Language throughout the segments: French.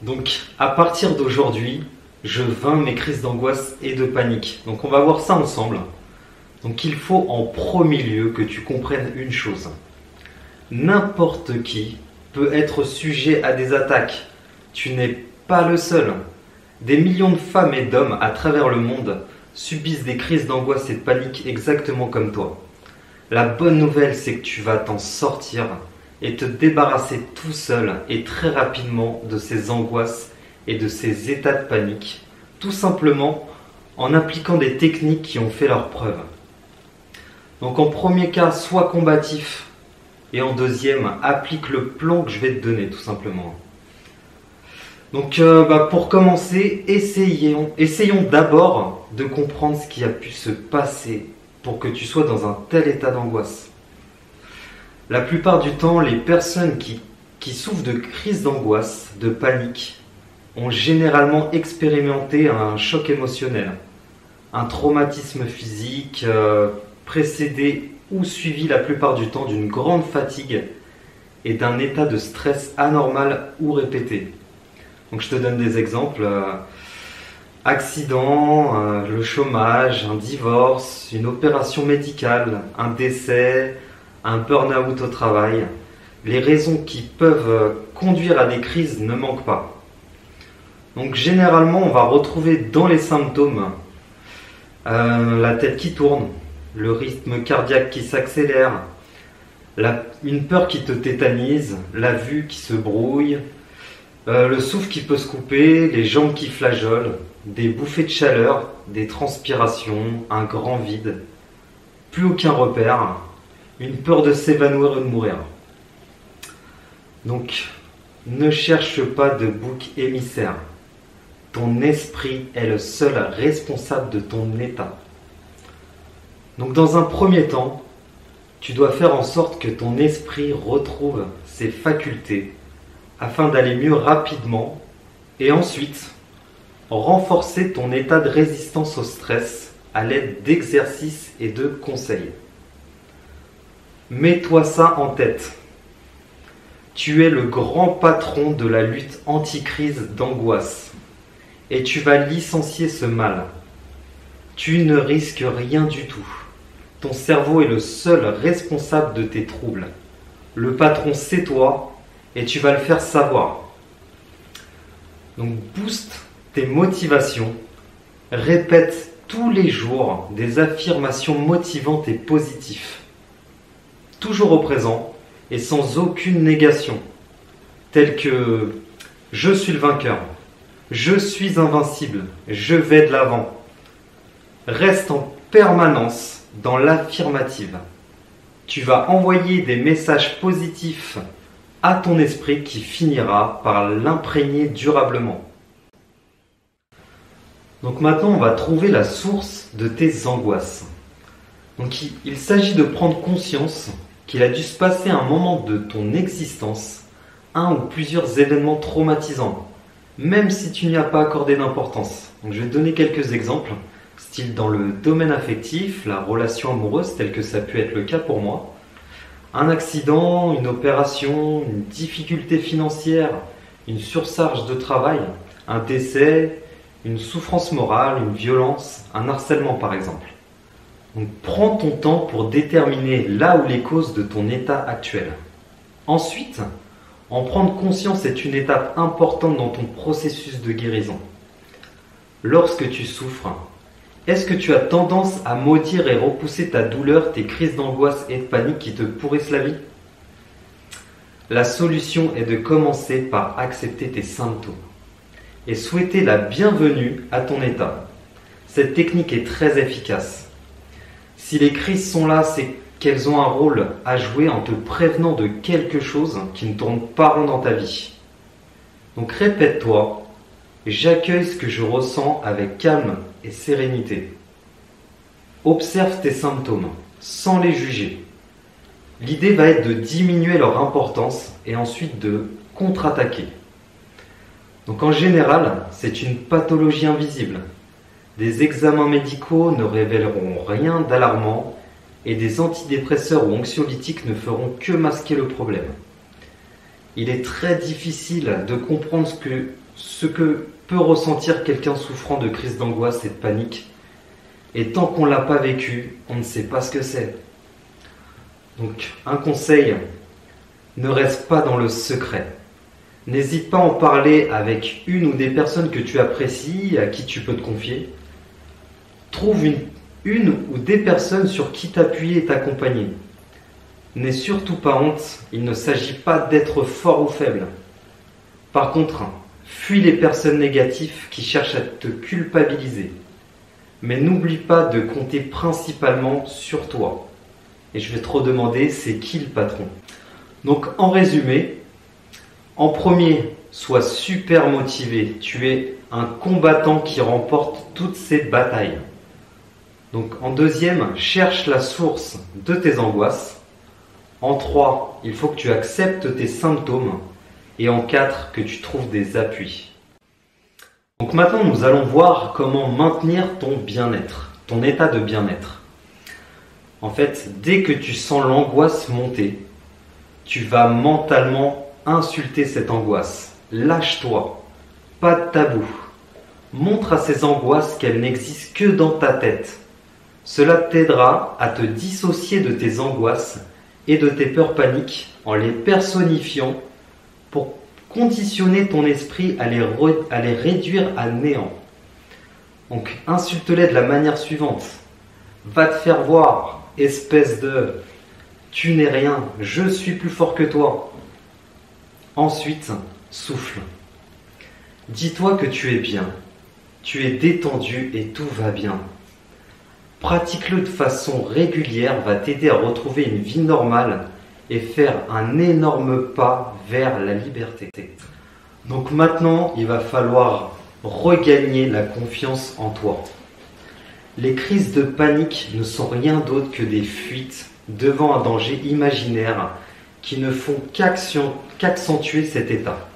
Donc, à partir d'aujourd'hui, je vainc mes crises d'angoisse et de panique. Donc, on va voir ça ensemble. Donc, il faut en premier lieu que tu comprennes une chose. N'importe qui peut être sujet à des attaques. Tu n'es pas le seul. Des millions de femmes et d'hommes à travers le monde subissent des crises d'angoisse et de panique exactement comme toi. La bonne nouvelle, c'est que tu vas t'en sortir et te débarrasser tout seul et très rapidement de ces angoisses et de ces états de panique, tout simplement en appliquant des techniques qui ont fait leurs preuves. Donc en premier cas, sois combatif et en deuxième, applique le plan que je vais te donner tout simplement. Donc pour commencer, essayons d'abord de comprendre ce qui a pu se passer pour que tu sois dans un tel état d'angoisse. La plupart du temps, les personnes qui souffrent de crises d'angoisse, de panique, ont généralement expérimenté un choc émotionnel, un traumatisme physique précédé ou suivi la plupart du temps d'une grande fatigue et d'un état de stress anormal ou répété. Donc je te donne des exemples. Accident, le chômage, un divorce, une opération médicale, un décès, un burn-out au travail. Les raisons qui peuvent conduire à des crises ne manquent pas. Donc généralement, on va retrouver dans les symptômes la tête qui tourne, le rythme cardiaque qui s'accélère, une peur qui te tétanise, la vue qui se brouille, le souffle qui peut se couper, les jambes qui flageolent, des bouffées de chaleur, des transpirations, un grand vide, plus aucun repère, une peur de s'évanouir ou de mourir. Donc, ne cherche pas de bouc émissaire. Ton esprit est le seul responsable de ton état. Donc, dans un premier temps, tu dois faire en sorte que ton esprit retrouve ses facultés afin d'aller mieux rapidement et ensuite renforcer ton état de résistance au stress à l'aide d'exercices et de conseils. Mets-toi ça en tête. Tu es le grand patron de la lutte anti-crise d'angoisse et tu vas licencier ce mal. Tu ne risques rien du tout. Ton cerveau est le seul responsable de tes troubles. Le patron, c'est toi et tu vas le faire savoir. Donc booste tes motivations. Répète tous les jours des affirmations motivantes et positives. Toujours au présent et sans aucune négation. Telles que « Je suis le vainqueur »,« Je suis invincible »,« Je vais de l'avant ». Reste en permanence dans l'affirmative. Tu vas envoyer des messages positifs à ton esprit qui finira par l'imprégner durablement. Donc maintenant, on va trouver la source de tes angoisses. Donc il s'agit de prendre conscience qu'il a dû se passer un moment de ton existence, un ou plusieurs événements traumatisants, même si tu n'y as pas accordé d'importance. Donc je vais te donner quelques exemples, style dans le domaine affectif, la relation amoureuse, tel que ça a pu être le cas pour moi, un accident, une opération, une difficulté financière, une surcharge de travail, un décès, une souffrance morale, une violence, un harcèlement par exemple. Donc prends ton temps pour déterminer là où les causes de ton état actuel. Ensuite, en prendre conscience est une étape importante dans ton processus de guérison. Lorsque tu souffres, est-ce que tu as tendance à maudire et repousser ta douleur, tes crises d'angoisse et de panique qui te pourrissent la vie? La solution est de commencer par accepter tes symptômes et souhaiter la bienvenue à ton état. Cette technique est très efficace. Si les crises sont là, c'est qu'elles ont un rôle à jouer en te prévenant de quelque chose qui ne tourne pas rond dans ta vie. Donc répète-toi, j'accueille ce que je ressens avec calme et sérénité. Observe tes symptômes sans les juger. L'idée va être de diminuer leur importance et ensuite de contre-attaquer. Donc en général, c'est une pathologie invisible. Des examens médicaux ne révéleront rien d'alarmant et des antidépresseurs ou anxiolytiques ne feront que masquer le problème. Il est très difficile de comprendre ce que ce que peut ressentir quelqu'un souffrant de crise d'angoisse et de panique. Et tant qu'on ne l'a pas vécu, on ne sait pas ce que c'est. Donc, un conseil, ne reste pas dans le secret. N'hésite pas à en parler avec une ou des personnes que tu apprécies, à qui tu peux te confier. Trouve une ou des personnes sur qui t'appuyer et t'accompagner. N'aie surtout pas honte, il ne s'agit pas d'être fort ou faible. Par contre, fuis les personnes négatives qui cherchent à te culpabiliser. Mais n'oublie pas de compter principalement sur toi. Et je vais te redemander, c'est qui le patron? Donc en résumé, en premier, sois super motivé. Tu es un combattant qui remporte toutes ses batailles. Donc en deuxième, cherche la source de tes angoisses. En 3, il faut que tu acceptes tes symptômes. Et en 4, que tu trouves des appuis. Donc maintenant, nous allons voir comment maintenir ton bien-être, ton état de bien-être. En fait, dès que tu sens l'angoisse monter, tu vas mentalement insulter cette angoisse. Lâche-toi, pas de tabou. Montre à ces angoisses qu'elles n'existent que dans ta tête. Cela t'aidera à te dissocier de tes angoisses et de tes peurs paniques en les personnifiant pour conditionner ton esprit à les réduire à néant. Donc insulte-les de la manière suivante. Va te faire voir, espèce de « tu n'es rien, je suis plus fort que toi ». Ensuite, souffle. Dis-toi que tu es bien, tu es détendu et tout va bien. Pratique-le de façon régulière, va t'aider à retrouver une vie normale et faire un énorme pas vers la liberté. Donc maintenant, il va falloir regagner la confiance en toi. Les crises de panique ne sont rien d'autre que des fuites devant un danger imaginaire qui ne font qu'accentuer cet état.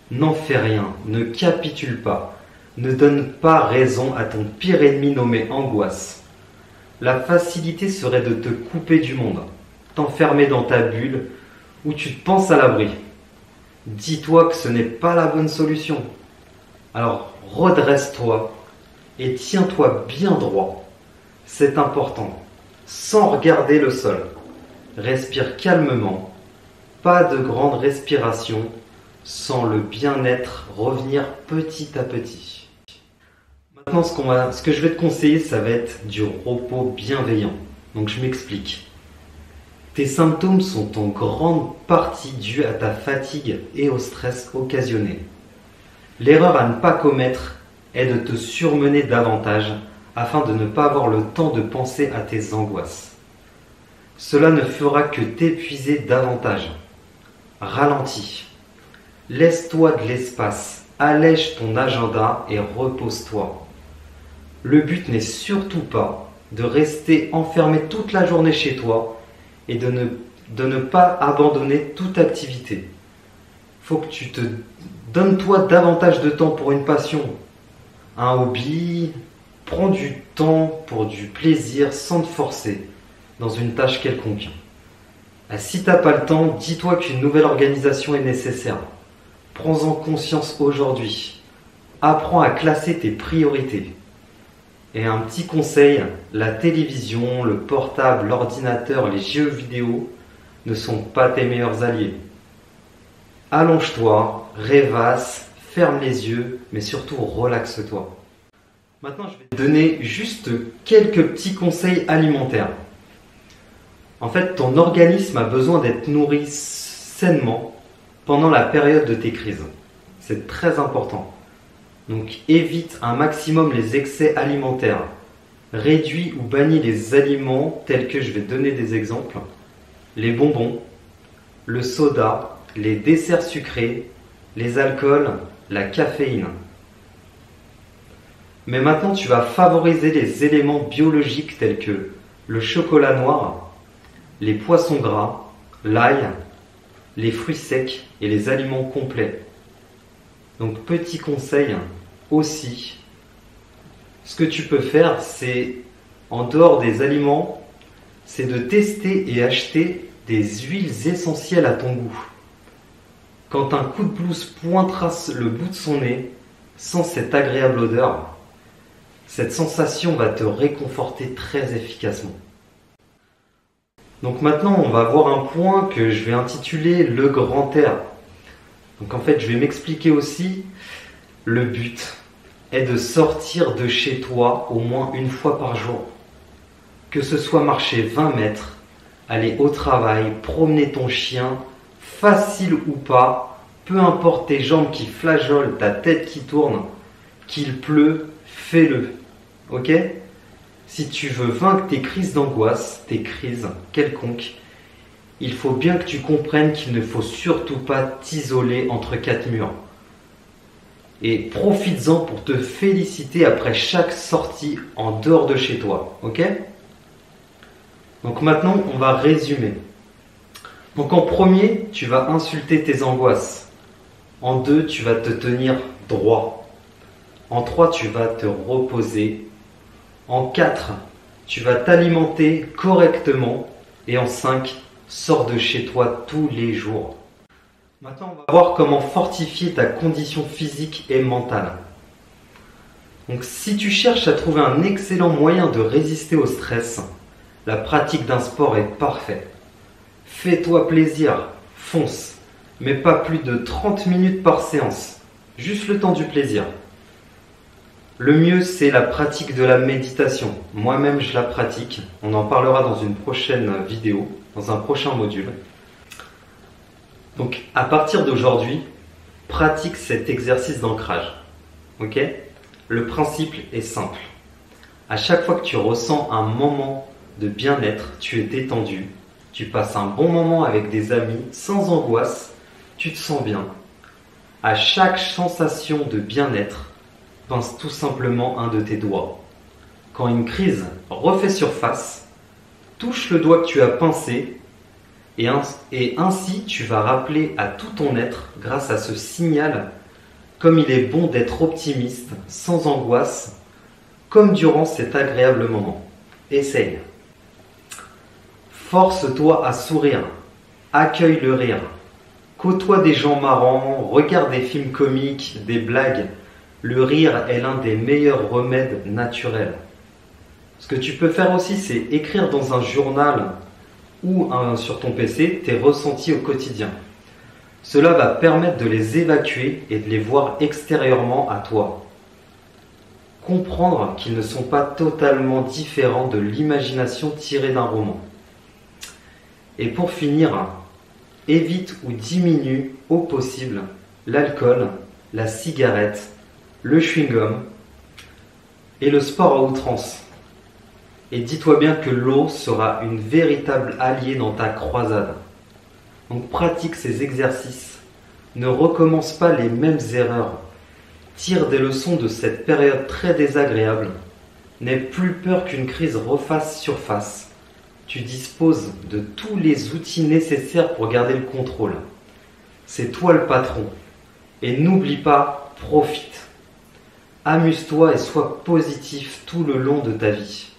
N'en fais rien, ne capitule pas, ne donne pas raison à ton pire ennemi nommé angoisse. La facilité serait de te couper du monde, t'enfermer dans ta bulle où tu te penses à l'abri. Dis-toi que ce n'est pas la bonne solution. Alors redresse-toi et tiens-toi bien droit. C'est important, sans regarder le sol. Respire calmement, pas de grande respiration, sans le bien-être revenir petit à petit. Maintenant, ce que je vais te conseiller, ça va être du repos bienveillant. Donc je m'explique. Tes symptômes sont en grande partie dus à ta fatigue et au stress occasionné. L'erreur à ne pas commettre est de te surmener davantage afin de ne pas avoir le temps de penser à tes angoisses. Cela ne fera que t'épuiser davantage. Ralentis. Laisse-toi de l'espace, allège ton agenda et repose-toi. Le but n'est surtout pas de rester enfermé toute la journée chez toi et de ne pas abandonner toute activité. Il faut que tu te donnes toi davantage de temps pour une passion, un hobby. Prends du temps pour du plaisir sans te forcer dans une tâche quelconque. Si tu n'as pas le temps, dis-toi qu'une nouvelle organisation est nécessaire. Prends-en conscience aujourd'hui. Apprends à classer tes priorités. Et un petit conseil, la télévision, le portable, l'ordinateur, les jeux vidéo ne sont pas tes meilleurs alliés. Allonge-toi, rêvasse, ferme les yeux, mais surtout relaxe-toi. Maintenant, je vais te donner juste quelques petits conseils alimentaires. En fait, ton organisme a besoin d'être nourri sainement pendant la période de tes crises. C'est très important. Donc évite un maximum les excès alimentaires. Réduis ou bannis les aliments tels que, je vais te donner des exemples, les bonbons, le soda, les desserts sucrés, les alcools, la caféine. Mais maintenant, tu vas favoriser les éléments biologiques tels que le chocolat noir, les poissons gras, l'ail, les fruits secs et les aliments complets. Donc petit conseil aussi, ce que tu peux faire, c'est, en dehors des aliments, c'est de tester et acheter des huiles essentielles à ton goût. quand un coup de blouse pointera le bout de son nez, sans cette agréable odeur, cette sensation va te réconforter très efficacement. Donc maintenant, on va voir un point que je vais intituler le grand air. Donc en fait, je vais m'expliquer aussi. Le but est de sortir de chez toi au moins une fois par jour. Que ce soit marcher 20 mètres, aller au travail, promener ton chien, facile ou pas, peu importe tes jambes qui flageolent, ta tête qui tourne, qu'il pleut, fais-le. Ok ? Si tu veux vaincre tes crises d'angoisse, tes crises quelconques, il faut bien que tu comprennes qu'il ne faut surtout pas t'isoler entre quatre murs. Et profites-en pour te féliciter après chaque sortie en dehors de chez toi. Ok ? Donc maintenant, on va résumer. Donc en premier, tu vas insulter tes angoisses. En deux, tu vas te tenir droit. En trois, tu vas te reposer. En 4, tu vas t'alimenter correctement. Et en 5, sors de chez toi tous les jours. Maintenant, on va voir comment fortifier ta condition physique et mentale. Donc, si tu cherches à trouver un excellent moyen de résister au stress, la pratique d'un sport est parfaite. Fais-toi plaisir, fonce, mais pas plus de 30 minutes par séance. Juste le temps du plaisir. Le mieux, c'est la pratique de la méditation. Moi-même, je la pratique. On en parlera dans une prochaine vidéo, dans un prochain module. Donc, à partir d'aujourd'hui, pratique cet exercice d'ancrage. Ok ? Le principe est simple. À chaque fois que tu ressens un moment de bien-être, tu es détendu, tu passes un bon moment avec des amis sans angoisse, tu te sens bien. À chaque sensation de bien-être, pince tout simplement un de tes doigts. Quand une crise refait surface, touche le doigt que tu as pincé et ainsi tu vas rappeler à tout ton être, grâce à ce signal, comme il est bon d'être optimiste, sans angoisse, comme durant cet agréable moment. Essaye. Force-toi à sourire, accueille le rire, côtoie des gens marrants, regarde des films comiques, des blagues. Le rire est l'un des meilleurs remèdes naturels. Ce que tu peux faire aussi, c'est écrire dans un journal ou sur ton PC tes ressentis au quotidien. Cela va permettre de les évacuer et de les voir extérieurement à toi. Comprendre qu'ils ne sont pas totalement différents de l'imagination tirée d'un roman. Et pour finir, évite ou diminue au possible l'alcool, la cigarette, le chewing-gum et le sport à outrance. Et dis-toi bien que l'eau sera une véritable alliée dans ta croisade. Donc pratique ces exercices. Ne recommence pas les mêmes erreurs. Tire des leçons de cette période très désagréable. N'aie plus peur qu'une crise refasse surface. Tu disposes de tous les outils nécessaires pour garder le contrôle. C'est toi le patron. Et n'oublie pas, profite. Amuse-toi et sois positif tout le long de ta vie.